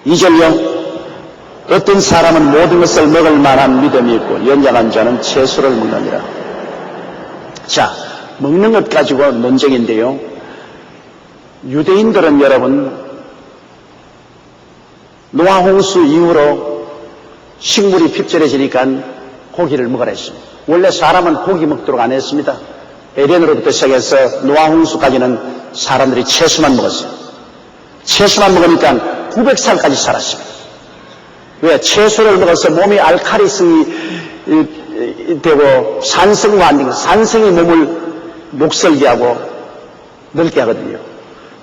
2절요. 어떤 사람은 모든 것을 먹을 만한 믿음이 있고 연약한 자는 채소를 먹느니라. 자, 먹는 것 가지고 논쟁인데요. 유대인들은 여러분 노아 홍수 이후로 식물이 핍절해지니까 고기를 먹으라 했습니다. 원래 사람은 고기 먹도록 안 했습니다. 에덴으로부터 시작해서 노아 홍수까지는 사람들이 채소만 먹었어요. 채소만 먹으니까 900살까지 살았습니다. 왜? 채소를 먹어서 몸이 알칼리성이 되고 산성과 안 되고, 산성이 몸을 녹슬게 하고 늙게 하거든요.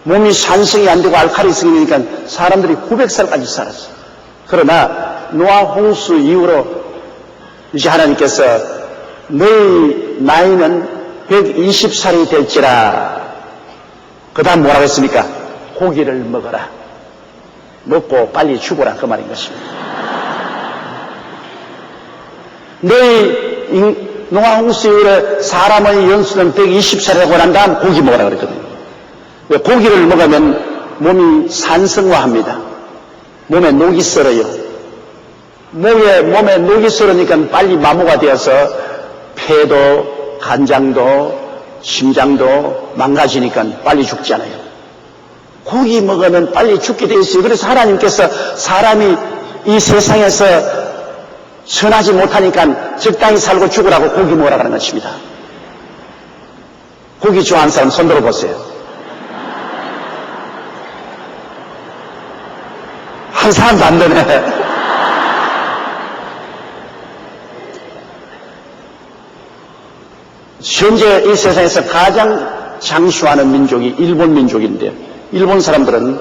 몸이 산성이 안 되고 알칼리성이 되니까 사람들이 900살까지 살았어요. 그러나 노아 홍수 이후로 이제 하나님께서 너희 나이는 120살이 될지라. 그 다음 뭐라고 했습니까? 고기를 먹어라. 먹고 빨리 죽어라. 그 말인 것입니다. 너희 노아 홍수 이후에 사람의 연수는 120살이라고 난 다음 고기 먹으라 그랬거든요. 왜? 고기를 먹으면 몸이 산성화합니다. 몸에 녹이 썰어요. 몸에 녹이 썰으니까 빨리 마모가 되어서 폐도, 간장도, 심장도 망가지니까 빨리 죽잖아요. 고기 먹으면 빨리 죽게 돼 있어요. 그래서 하나님께서 사람이 이 세상에서 선하지 못하니까 적당히 살고 죽으라고 고기 먹으라 하는 것입니다. 고기 좋아하는 사람 손 들어보세요. 한 사람도 안 되네. 현재 이 세상에서 가장 장수하는 민족이 일본 민족인데, 일본 사람들은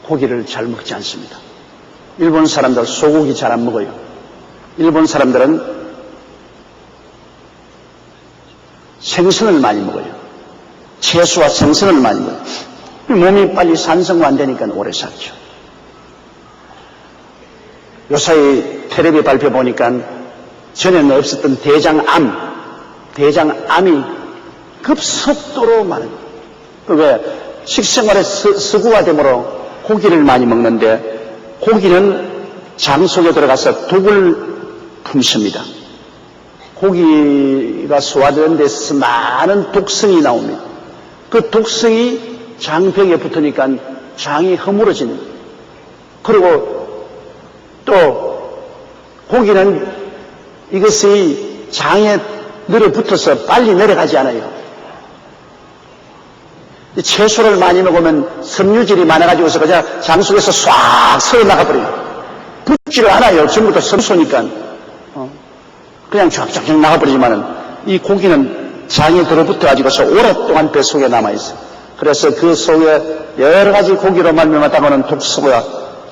고기를 잘 먹지 않습니다. 일본 사람들 소고기 잘 안 먹어요. 일본 사람들은 생선을 많이 먹어요. 채소와 생선을 많이 먹어요. 몸이 빨리 산성화 안 되니까 오래 살죠. 요사이 텔레비 발표 보니까 전에는 없었던 대장암이 급속도로 많은 거예요. 왜? 식생활의 서구화되므로 고기를 많이 먹는데, 고기는 장 속에 들어가서 독을 품습니다. 고기가 소화되는 데서 많은 독성이 나옵니다. 그 독성이 장벽에 붙으니까 장이 허물어지는 거예요. 그리고 또 고기는 이것이 장에 늘어붙어서 빨리 내려가지 않아요. 채소를 많이 먹으면 섬유질이 많아가지고서 그냥 장 속에서 싹 새어나가 버려요. 붙지를 않아요. 전부 다 섬소니까. 그냥 쫙쫙 나가버리지만은 이 고기는 장에 들어붙어가지고서 오랫동안 배 속에 남아있어요. 그래서 그 속에 여러 가지 고기로 말미암았다고는 독소가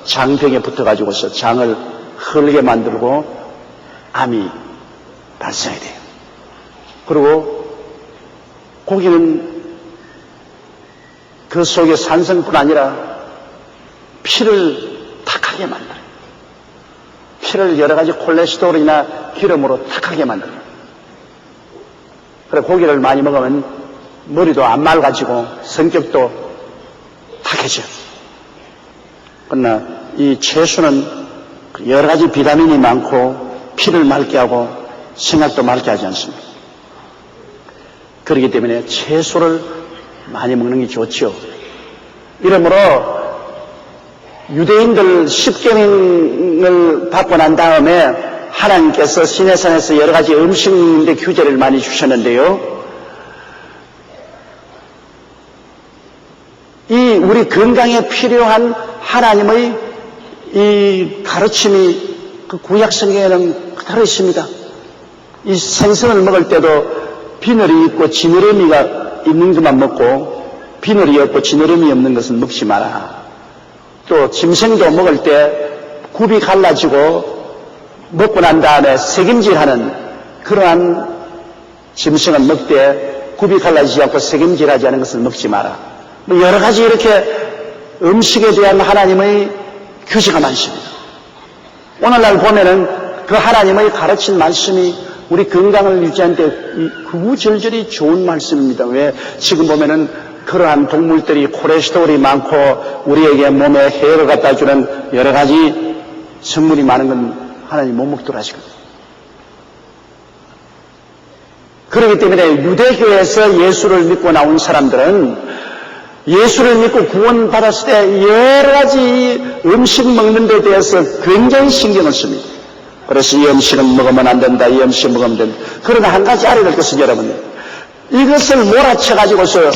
장벽에 붙어가지고서 장을 흐르게 만들고 암이 발생이 돼요. 그리고 고기는 그 속에 산성뿐 아니라 피를 탁하게 만들어요. 피를 여러 가지 콜레스테롤이나 기름으로 탁하게 만들어요. 그래 고기를 많이 먹으면 머리도 안 맑아지고 성격도 탁해져요. 그러나 이 채소는 여러 가지 비타민이 많고 피를 맑게 하고 생각도 맑게 하지 않습니다. 그렇기 때문에 채소를 많이 먹는 게 좋죠. 이러므로 유대인들 10계명을 받고 난 다음에 하나님께서 시내산에서 여러 가지 음식인데 규제를 많이 주셨는데요. 이 우리 건강에 필요한 하나님의 이 가르침이 그 구약 성경에는 그대로 있습니다. 이 생선을 먹을 때도 비늘이 있고 지느러미가 있는 것만 먹고 비늘이 없고 지느러미 없는 것은 먹지 마라. 또 짐승도 먹을 때 굽이 갈라지고 먹고 난 다음에 새김질하는 그러한 짐승은 먹되 굽이 갈라지지 않고 새김질하지 않은 것을 먹지 마라. 뭐 여러 가지 이렇게 음식에 대한 하나님의 규제가 많습니다. 오늘날 보면은 그 하나님의 가르친 말씀이 우리 건강을 유지하는 데 구구절절히 좋은 말씀입니다. 왜? 지금 보면은 그러한 동물들이 콜레스테롤이 많고 우리에게 몸에 해를 갖다 주는 여러 가지 성분이 많은 건 하나님 못 먹도록 하시거든요. 그렇기 때문에 유대교에서 예수를 믿고 나온 사람들은 예수를 믿고 구원받았을 때 여러 가지 음식 먹는 데 대해서 굉장히 신경을 씁니다. 그래서 이 음식은 먹으면 안 된다, 이 음식 먹으면 된다. 그러나 한 가지 알아야 될 것은 여러분, 이것을 몰아쳐가지고서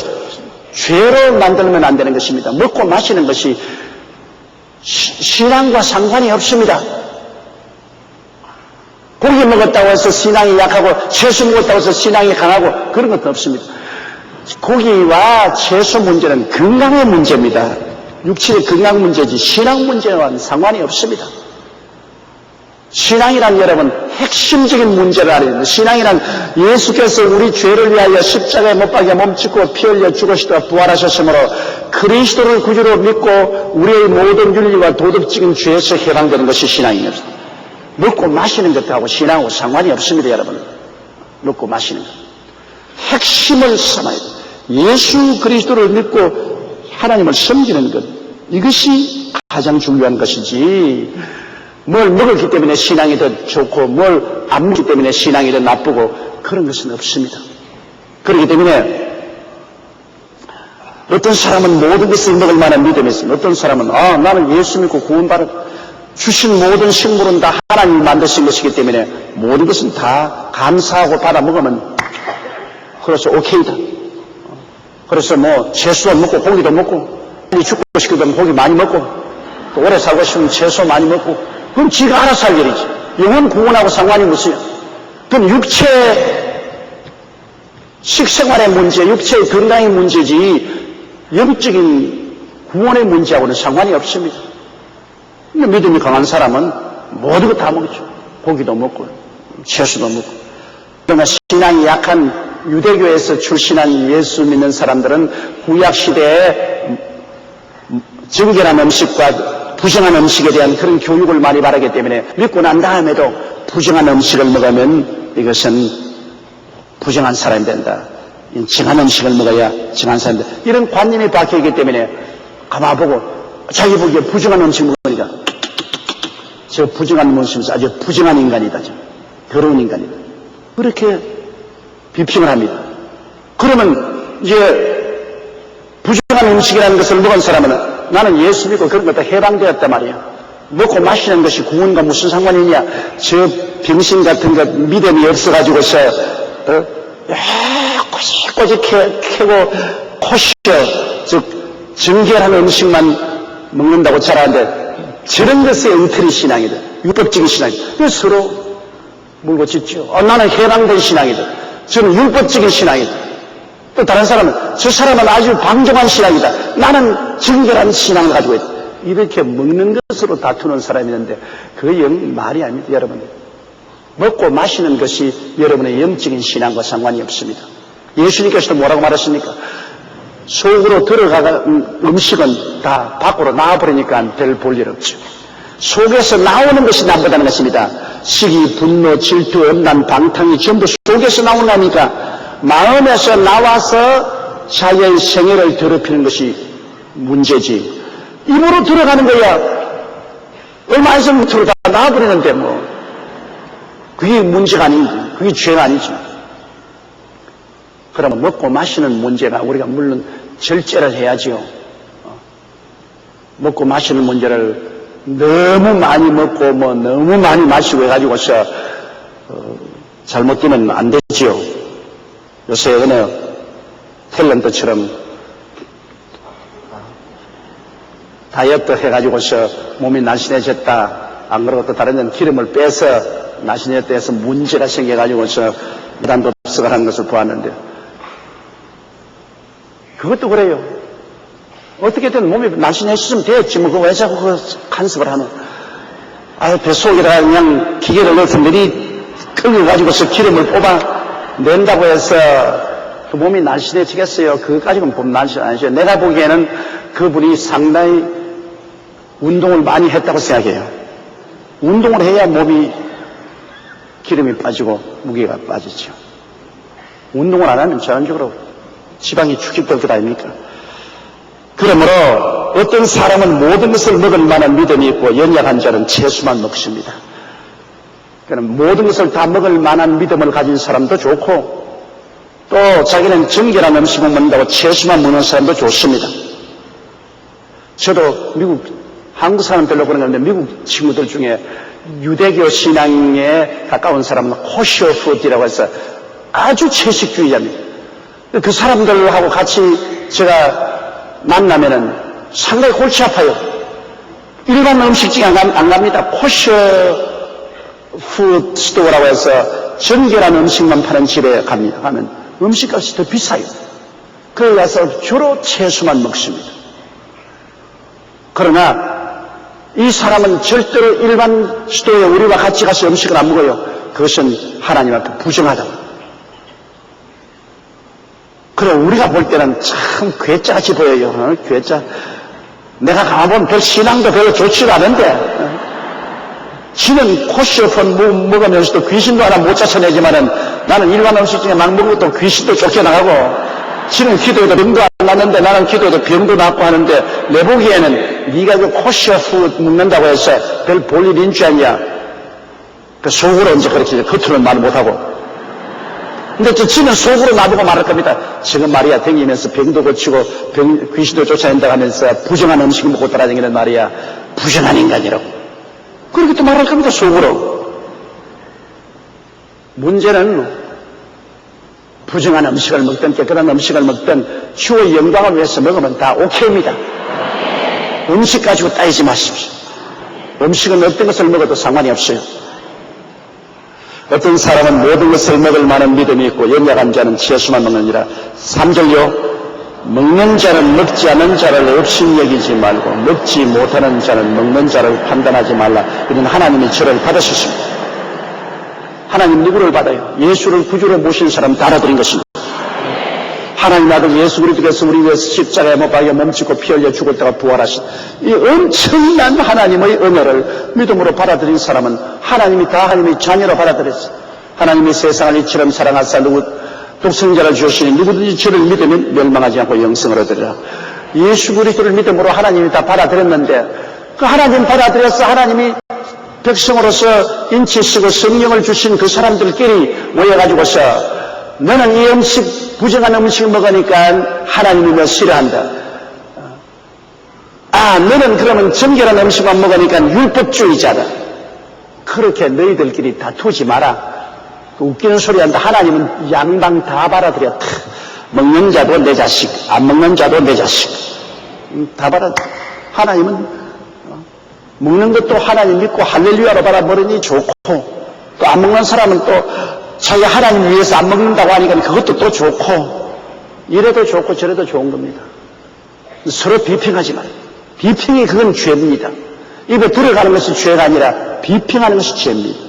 죄로 만들면 안 되는 것입니다. 먹고 마시는 것이 신앙과 상관이 없습니다. 고기 먹었다고 해서 신앙이 약하고 채소 먹었다고 해서 신앙이 강하고 그런 것도 없습니다. 고기와 채소 문제는 건강의 문제입니다. 육체의 건강 문제지 신앙 문제와는 상관이 없습니다. 신앙이란 여러분 핵심적인 문제를 알아야 됩니다. 신앙이란 예수께서 우리 죄를 위하여 십자가에 못 박여 몸짓고 피 흘려 죽으시다 부활하셨으므로 그리스도를 구주로 믿고 우리의 모든 윤리와 도덕적인 죄에서 해방되는 것이 신앙입니다. 먹고 마시는 것하고 신앙하고 상관이 없습니다. 여러분 먹고 마시는 것 핵심을 삼아야 돼요. 예수 그리스도를 믿고 하나님을 섬기는 것 이것이 가장 중요한 것이지 뭘 먹었기 때문에 신앙이 더 좋고 뭘 안 먹기 때문에 신앙이 더 나쁘고 그런 것은 없습니다. 그렇기 때문에 어떤 사람은 모든 것을 먹을 만한 믿음이 있습니다. 어떤 사람은 나는 예수 믿고 구원받아 주신 모든 식물은 다 하나님이 만드신 것이기 때문에 모든 것은 다 감사하고 받아 먹으면 그래서 오케이다. 그래서 뭐 채소도 먹고 고기도 먹고 죽고 싶거든 고기 많이 먹고 또 오래 살고 싶으면 채소 많이 먹고 그럼 지가 알아서 할 일이지. 영혼 구원하고 상관이 무엇이야? 그럼 육체 식생활의 문제, 육체의 건강의 문제지 영적인 구원의 문제하고는 상관이 없습니다. 믿음이 강한 사람은 모든 거 다 먹죠. 고기도 먹고 채소도 먹고. 그러나 신앙이 약한 유대교에서 출신한 예수 믿는 사람들은 구약시대에 정결한 음식과 부정한 음식에 대한 그런 교육을 많이 받았기 때문에 믿고 난 다음에도 부정한 음식을 먹으면 이것은 부정한 사람이 된다. 정한 음식을 먹어야 정한 사람이 된다. 이런 관념이 박혀있기 때문에 가만보고 자기 보기에 부정한 음식 먹으니까 저 부정한 음식은 아주 부정한 인간이다. 더러운 인간이다. 그렇게 비평을 합니다. 그러면 이제 부정한 음식이라는 것을 먹은 사람은 나는 예수 믿고 그런 것도 해방되었단 말이야. 먹고 마시는 것이 구원과 무슨 상관이냐. 저 병신 같은 것 믿음이 없어가지고서 꼬집꼬집 캐고 코시어 즉 정결한 음식만 먹는다고 잘하는데 저런 것에 엉터리 신앙이다. 율법적인 신앙이다. 그래서 서로 물고 짖죠. 나는 해방된 신앙이다. 저는 율법적인 신앙이다. 또 다른 사람은 저 사람은 아주 방종한 신앙이다. 나는 정결한 신앙을 가지고 있다. 이렇게 먹는 것으로 다투는 사람이 있는데 그게 말이 아닙니다. 여러분. 먹고 마시는 것이 여러분의 영적인 신앙과 상관이 없습니다. 예수님께서도 뭐라고 말하십니까? 속으로 들어가는 음식은 다 밖으로 나와버리니까 별 볼 일 없죠. 속에서 나오는 것이 나쁘다는 것입니다. 시기, 분노, 질투, 음란, 방탕이 전부 속에서 나오는 거니까 마음에서 나와서 자기의 생애를 더럽히는 것이 문제지. 입으로 들어가는 거야. 얼마 안 있으면 밑으로 다 나와버리는데 뭐. 그게 문제가 아니지. 그게 죄가 아니지. 그러면 먹고 마시는 문제가 우리가 물론 절제를 해야지요. 먹고 마시는 문제를 너무 많이 먹고 뭐 너무 많이 마시고 해가지고서 잘못되면 안 되지요. 요새 어느 탤런트처럼 다이어트 해가지고서 몸이 날씬해졌다. 안 그러고 또 다른 데는 기름을 빼서 날씬해졌다 해서 문제가 생겨가지고서 무단도 합석을 하는 것을 보았는데 그것도 그래요. 어떻게든 몸이 날씬해졌으면 됐지. 뭐, 그거 왜 자꾸 그 간섭을 하노? 뱃속에다가 그냥 기계를 넣어서 미리 끌려가지고서 기름을 뽑아낸다고 해서 그 몸이 날씬해지겠어요? 그거 가지고는 몸 날씬 안 해져요. 내가 보기에는 그분이 상당히 운동을 많이 했다고 생각해요. 운동을 해야 몸이 기름이 빠지고 무게가 빠지죠. 운동을 안 하면 전적으로 지방이 축적될 것 아닙니까? 그러므로 어떤 사람은 모든 것을 먹을 만한 믿음이 있고 연약한 자는 채소만 먹습니다. 그럼 모든 것을 다 먹을 만한 믿음을 가진 사람도 좋고 또 자기는 정결한 음식을 먹는다고 채소만 먹는 사람도 좋습니다. 저도 한국 사람 별로 그런 건데 미국 친구들 중에 유대교 신앙에 가까운 사람은 코셔 푸드라고 해서 아주 채식주의자입니다. 그 사람들하고 같이 제가 만나면은 상당히 골치 아파요. 일반 음식집에 안 갑니다. 코셔 푸드 스토어라고 해서 정결한 음식만 파는 집에 가면 음식값이 더 비싸요. 거기 가서 주로 채소만 먹습니다. 그러나 이 사람은 절대로 일반 스토어에 우리와 같이 가서 음식을 안 먹어요. 그것은 하나님 앞에 부정하다고. 그럼 우리가 볼 때는 참 괴짜같이 보여요. 괴짜. 내가 가만보면 별 신앙도 별로 좋지도 않은데 지는 코시오폰 먹으면서도 귀신도 하나 못 찾아내지만은 나는 일반 음식 중에 막 먹어도 귀신도 쫓겨나가고 지는 기도해도 병도 안 났는데 나는 기도해도 병도 낫고 하는데 내 보기에는 네가 그 코시오폰 먹는다고 해서 별 볼일인 줄 아냐. 그 속으로 이제 그렇게 겉으로는 말 못하고 근데 지는 속으로 나보고 말할 겁니다. 지금 말이야 댕기면서 병도 고치고 귀신도 쫓아낸다고 하면서 부정한 음식 먹고 따라다니는 말이야. 부정한 인간이라고. 그렇게 또 말할 겁니다. 속으로. 문제는 부정한 음식을 먹든 깨끗한 음식을 먹든 주의 영광을 위해서 먹으면 다 오케이입니다. 음식 가지고 따지지 마십시오. 음식은 어떤 것을 먹어도 상관이 없어요. 어떤 사람은 모든 것을 먹을 만한 믿음이 있고 연약한 자는 채소만 먹느니라. 3절요. 먹는 자는 먹지 않는 자를 업신여기지 말고 먹지 못하는 자는 먹는 자를 판단하지 말라. 이런 하나님의 저를 받으셨습니다. 하나님 누구를 받아요? 예수를 구주로 모신 사람 다 알아들인 것입니다. 하나님 아들 예수 그리스도께서 우리 위해서 십자가에 못 박여 몸짓고 피 흘려 죽었다가 부활하신 이 엄청난 하나님의 은혜를 믿음으로 받아들인 사람은 하나님이 다 하나님의 자녀로 받아들였어요. 하나님이 세상을 이처럼 사랑하사 독생자를 주시니 누구든지 저를 믿으면 멸망하지 않고 영생을 얻으리라. 예수 그리스도를 믿음으로 하나님이 다 받아들였는데 그 하나님 받아들여서 하나님이 백성으로서 인치 쓰고 성령을 주신 그 사람들끼리 모여가지고서 너는 이 음식 부정한 음식을 먹으니까 하나님이 너 싫어한다. 너는 그러면 정결한 음식만 먹으니까 율법주의자다. 그렇게 너희들끼리 다투지 마라. 웃기는 소리 한다. 하나님은 양방 다 받아들여. 먹는 자도 내 자식, 안 먹는 자도 내 자식. 다 받아들여. 하나님은 먹는 것도 하나님 믿고 할렐루야로 받아버리니 좋고 또 안 먹는 사람은 또 자기 하나님 위해서 안 먹는다고 하니까 그것도 또 좋고 이래도 좋고 저래도 좋은 겁니다. 서로 비평하지 말아요. 비평이 그건 죄입니다. 입에 들어가는 것이 죄가 아니라 비평하는 것이 죄입니다.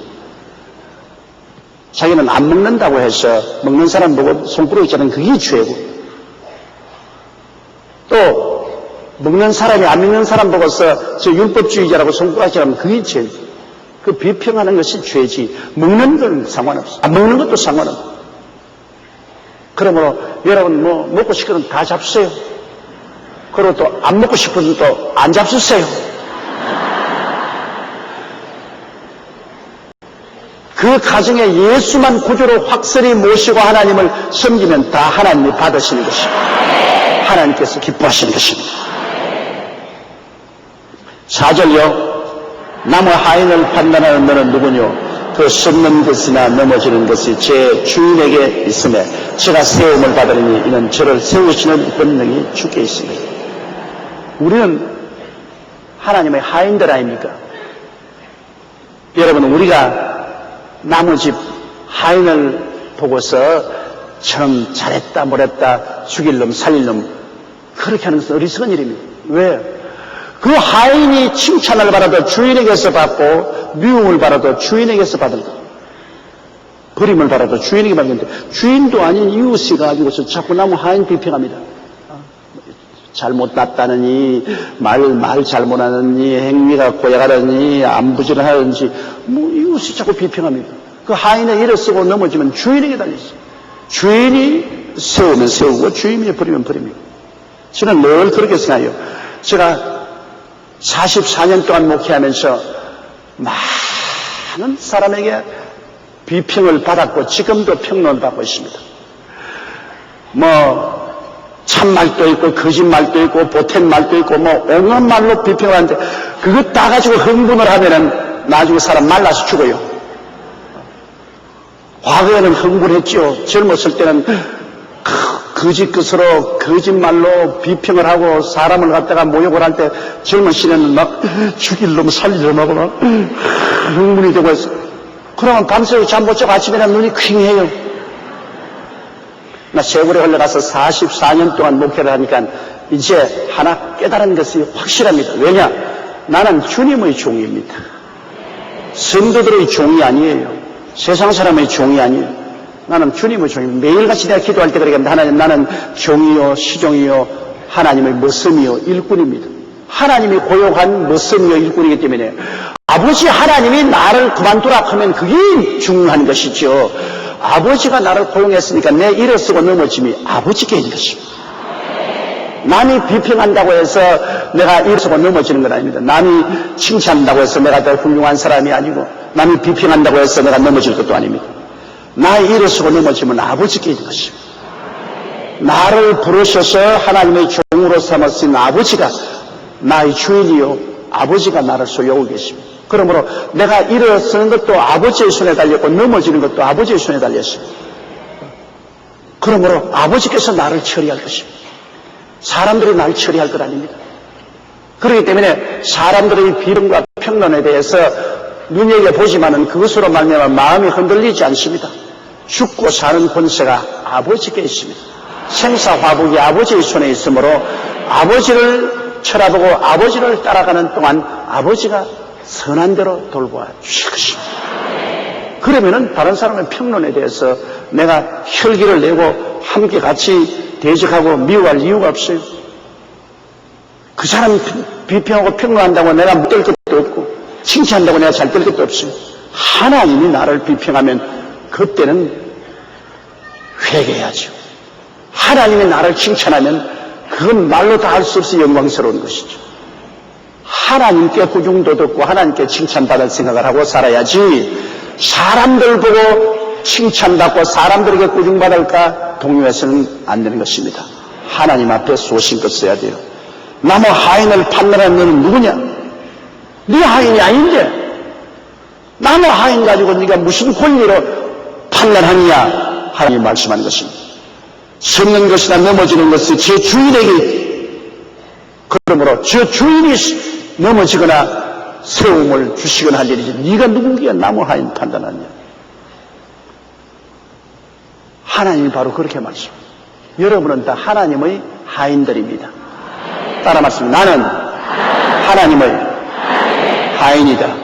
자기는 안 먹는다고 해서 먹는 사람 보고 손부러기 하는 그게 죄고 또 먹는 사람이 안 먹는 사람 보고서 저 율법주의자라고 손부러기 하면 그게 죄지. 그 비평하는 것이 죄지. 먹는 건 상관없어. 안 먹는 것도 상관없어. 그러므로 여러분 먹고 싶거든 다 잡수세요. 그리고 또 안 먹고 싶어도 또 안 잡수세요. 그 가정에 예수만 구주로 확실히 모시고 하나님을 섬기면 다 하나님이 받으시는 것입니다. 하나님께서 기뻐하시는 것입니다. 4절요. 나무 하인을 판단하는 너는 누구뇨? 그 썩는 것이나 넘어지는 것이 제 주인에게 있음에 제가 세움을 받으리니 이는 저를 세우시는 권능이 주께 있습니다. 우리는 하나님의 하인들 아닙니까? 여러분 우리가 나무집 하인을 보고서 참 잘했다 못했다 죽일 놈 살릴 놈 그렇게 하는 것은 어리석은 일입니다. 왜? 그 하인이 칭찬을 받아도 주인에게서 받고 미움을 받아도 주인에게서 받은 것. 버림을 받아도 주인에게 받는 건데 주인도 아닌 이웃이 가지고서 자꾸 나무 하인 비평합니다. 잘못났다느니 말 잘못하느니 행위가 고약하다느니 안부지런하든지 이웃이 자꾸 비평합니다. 그 하인의 일을 쓰고 넘어지면 주인에게 달렸어요. 주인이 세우면 세우고 주임이 버리면 버립니다. 저는 늘 그렇게 생각해요. 제가 44년 동안 목회하면서 많은 사람에게 비평을 받았고 지금도 평론을 받고 있습니다. 참말도 있고 거짓말도 있고 보탠말도 있고 온갖 말로 비평을 하는데 그거 다 가지고 흥분을 하면은 나중에 사람 말라서 죽어요. 과거에는 흥분했죠. 젊었을 때는 거짓것으로 거짓말로 비평을 하고 사람을 갖다가 모욕을 할 때 젊은 시대는 막 죽일 놈 살리려고 하고 막 흥분이 되고 해서 그러면 밤새고 잠 못 자고 아침에는 눈이 퀭해요. 나 세월이 흘러가서 44년 동안 목회를 하니까 이제 하나 깨달은 것이 확실합니다. 왜냐? 나는 주님의 종입니다. 성도들의 종이 아니에요. 세상 사람의 종이 아니에요. 나는 주님의 종입니다. 매일같이 내가 기도할 때 그러겠는데 하나님 나는 종이요 시종이요 하나님의 머슴이요 일꾼입니다. 하나님이 고용한 머슴이요 일꾼이기 때문에 아버지 하나님이 나를 그만두라 하면 그게 중요한 것이죠. 아버지가 나를 고용했으니까 내 일어서고 넘어짐이 아버지께 있는 것입니다. 남이 비평한다고 해서 내가 일어서고 넘어지는 건 아닙니다. 남이 칭찬한다고 해서 내가 더 훌륭한 사람이 아니고 남이 비평한다고 해서 내가 넘어질 것도 아닙니다. 나 일어서고 넘어지면 아버지께 있는 것입니다. 나를 부르셔서 하나님의 종으로 삼으신 아버지가 나의 주인이요 아버지가 나를 소유하고 계십니다. 그러므로 내가 일어서는 것도 아버지의 손에 달렸고 넘어지는 것도 아버지의 손에 달렸습니다. 그러므로 아버지께서 나를 처리할 것입니다. 사람들이 나를 처리할 것 아닙니다. 그렇기 때문에 사람들의 비평과 평론에 대해서 눈여겨보지만은 그것으로 말미암아 마음이 흔들리지 않습니다. 죽고 사는 권세가 아버지께 있습니다. 생사화복이 아버지의 손에 있으므로 아버지를 쳐다보고 아버지를 따라가는 동안 아버지가 선한 대로 돌보아 주실 것입니다. 그러면은 다른 사람의 평론에 대해서 내가 혈기를 내고 함께 같이 대적하고 미워할 이유가 없어요. 그 사람 비평하고 평론한다고 내가 못 될 것도 없고 칭찬한다고 내가 잘 될 것도 없어요. 하나님이 나를 비평하면 그때는 회개해야죠. 하나님이 나를 칭찬하면 그건 말로 다 할 수 없이 영광스러운 것이죠. 하나님께 구중도 듣고 하나님께 칭찬받을 생각을 하고 살아야지 사람들 보고 칭찬받고 사람들에게 구중받을까 동요해서는 안 되는 것입니다. 하나님 앞에 소신껏 써야 돼요. 나무 하인을 판단하는 너는 누구냐? 네 하인이 아닌데 나무 하인 가지고 네가 무슨 권리로 판단하느냐? 하나님이 말씀하는 것입니다. 섰는 것이나 넘어지는 것이 제 주인에게 그러므로 저 주인이 넘어지거나 세움을 주시거나 할 일이지 네가 누구기에 나무 하인 판단하냐? 하나님이 바로 그렇게 말씀합니다. 여러분은 다 하나님의 하인들입니다. 따라 말씀합니다. 나는 하나님의 하인이다.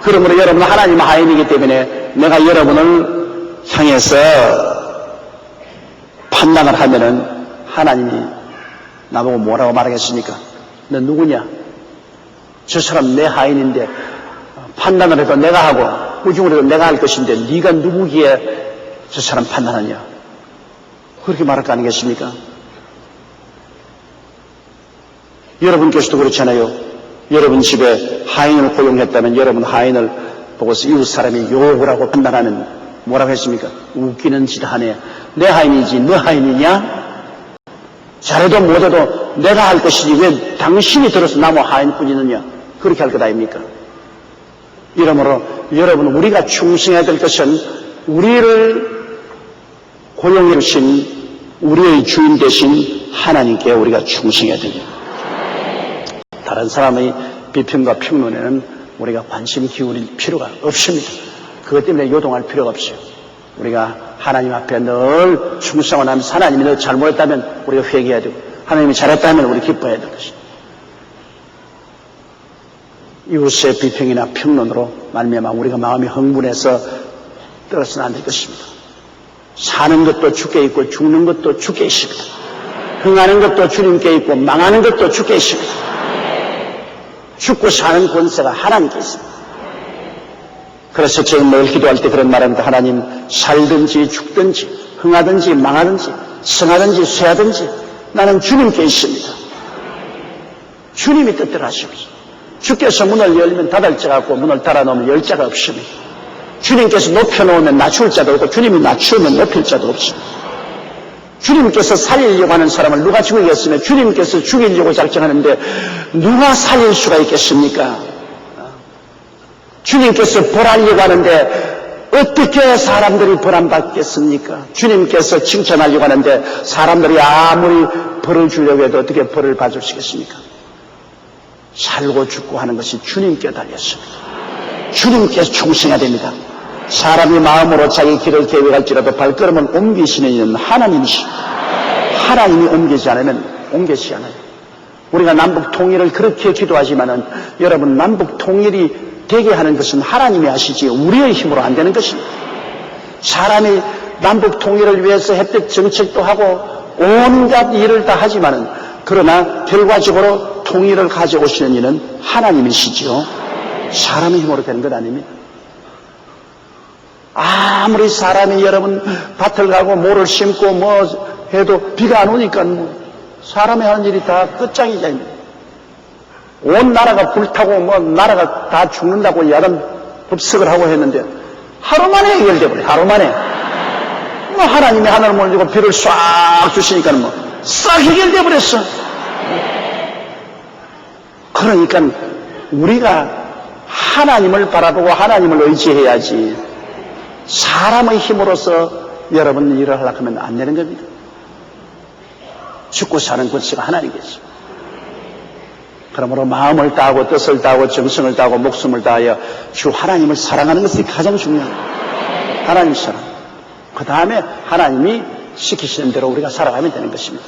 그러므로 여러분은 하나님의 하인이기 때문에 내가 여러분을 향해서 판단을 하면은 하나님이 나보고 뭐라고 말하겠습니까? 너 누구냐? 저 사람 내 하인인데 판단을 해도 내가 하고 꾸중을 해도 내가 할 것인데 네가 누구기에 저 사람 판단하냐? 그렇게 말할 거 아니겠습니까? 여러분께서도 그렇잖아요. 여러분 집에 하인을 고용했다면 여러분 하인을 보고서 이웃 사람이 욕을 하고 판단하면 뭐라고 했습니까? 웃기는 짓 하네. 내 하인이지 너 하인이냐? 잘해도 못해도 내가 할 것이지 왜 당신이 들어서 나무 하인뿐이느냐? 그렇게 할 것 아닙니까? 이러므로 여러분 우리가 충성해야 될 것은 우리를 고용해 주신 우리의 주인 되신 하나님께 우리가 충성해야 됩니다. 다른 사람의 비평과 평론에는 우리가 관심 기울일 필요가 없습니다. 그것 때문에 요동할 필요가 없어요. 우리가 하나님 앞에 늘 충성을 하면서 하나님이 너 잘못했다면 우리가 회개해야 되고 하나님이 잘했다면 우리 기뻐해야 될 것입니다. 이웃의 비평이나 평론으로 말미암아 우리가 마음이 흥분해서 떨어서는 안 될 것입니다. 사는 것도 주께 있고 죽는 것도 주께 있습니다. 흥하는 것도 주님께 있고 망하는 것도 주께 있습니다. 죽고 사는 권세가 하나님께 있습니다. 그래서 제가 늘 기도할 때 그런 말합니다. 하나님 살든지 죽든지 흥하든지 망하든지 성하든지 쇠하든지 나는 주님께 있습니다. 주님이 뜻대로 하시옵소서. 주께서 문을 열면 닫을 자가 없고 문을 닫아놓으면 열 자가 없습니다. 주님께서 높여놓으면 낮출 자도 없고 주님이 낮추면 높일 자도 없습니다. 주님께서 살리려고 하는 사람을 누가 죽이겠으며 주님께서 죽이려고 작정하는데 누가 살릴 수가 있겠습니까? 주님께서 벌하려고 하는데 어떻게 사람들이 벌 안 받겠습니까? 주님께서 칭찬하려고 하는데 사람들이 아무리 벌을 주려고 해도 어떻게 벌을 받으시겠습니까? 살고 죽고 하는 것이 주님께 달렸습니다. 주님께서 충성해야 됩니다. 사람이 마음으로 자기 길을 계획할지라도 발걸음을 옮기시는 이는 하나님이십니다. 하나님이 옮기지 않으면 옮기지 않아요. 우리가 남북 통일을 그렇게 기도하지만은 여러분 남북 통일이 되게 하는 것은 하나님이 하시지 우리의 힘으로 안 되는 것입니다. 사람이 남북 통일을 위해서 햇볕 정책도 하고 온갖 일을 다 하지만은 그러나 결과적으로 통일을 가져오시는 이는 하나님이시지요. 사람의 힘으로 되는 것 아닙니다. 아무리 사람이 여러분 밭을 가고 모를 심고 뭐 해도 비가 안 오니까 뭐 사람이 하는 일이 다 끝장이잖아요. 온 나라가 불타고 뭐 나라가 다 죽는다고 야단 법석을 하고 했는데 하루 만에 해결돼 버려요. 하루 만에. 뭐 하나님이 하늘을 올리고 비를 싹 주시니까 뭐 싹 해결돼 버렸어. 그러니까 우리가 하나님을 바라보고 하나님을 의지해야지 사람의 힘으로서 여러분 일을 하려고 하면 안 되는 겁니다. 죽고 사는 권세가 하나님께서. 그러므로 마음을 다하고 뜻을 다하고 정성을 다하고 목숨을 다하여 주 하나님을 사랑하는 것이 가장 중요합니다. 하나님 사랑. 그 다음에 하나님이 시키시는 대로 우리가 살아가면 되는 것입니다.